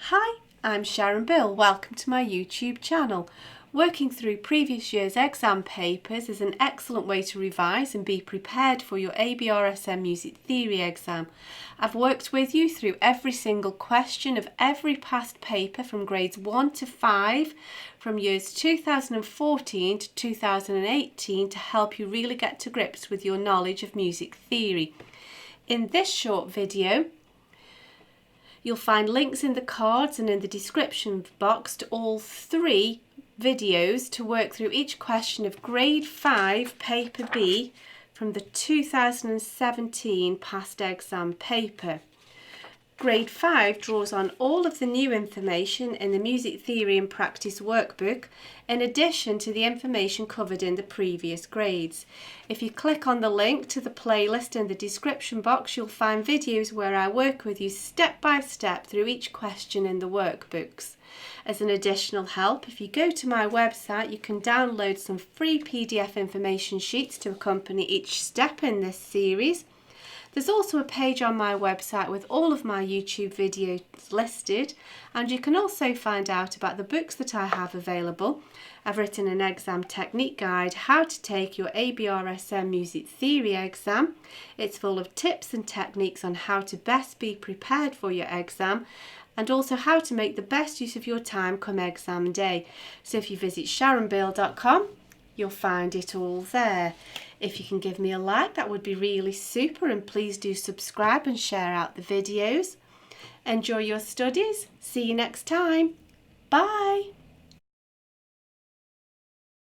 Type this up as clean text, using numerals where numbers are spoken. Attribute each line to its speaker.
Speaker 1: Hi, I'm Sharon Bill. Welcome to my YouTube channel. Working through previous year's exam papers is an excellent way to revise and be prepared for your ABRSM Music Theory exam. I've worked with you through every single question of every past paper from grades 1 to 5 from years 2014 to 2018 to help you really get to grips with your knowledge of music theory. In this short video, you'll find links in the cards and in the description box to all 3 videos to work through each question of Grade 5 Paper B from the 2017 past exam paper. Grade 5 draws on all of the new information in the Music Theory and Practice workbook in addition to the information covered in the previous grades. If you click on the link to the playlist in the description box, you'll find videos where I work with you step by step through each question in the workbooks. As an additional help, if you go to my website, you can download some free PDF information sheets to accompany each step in this series. There's also a page on my website with all of my YouTube videos listed, and you can also find out about the books that I have available. I've written an exam technique guide, how to take your ABRSM Music Theory exam. It's full of tips and techniques on how to best be prepared for your exam, and also how to make the best use of your time come exam day. So if you visit sharonbill.com, you'll find it all there. If you can give me a like, that would be really super, and please do subscribe and share out the videos. Enjoy your studies. See you next time. Bye.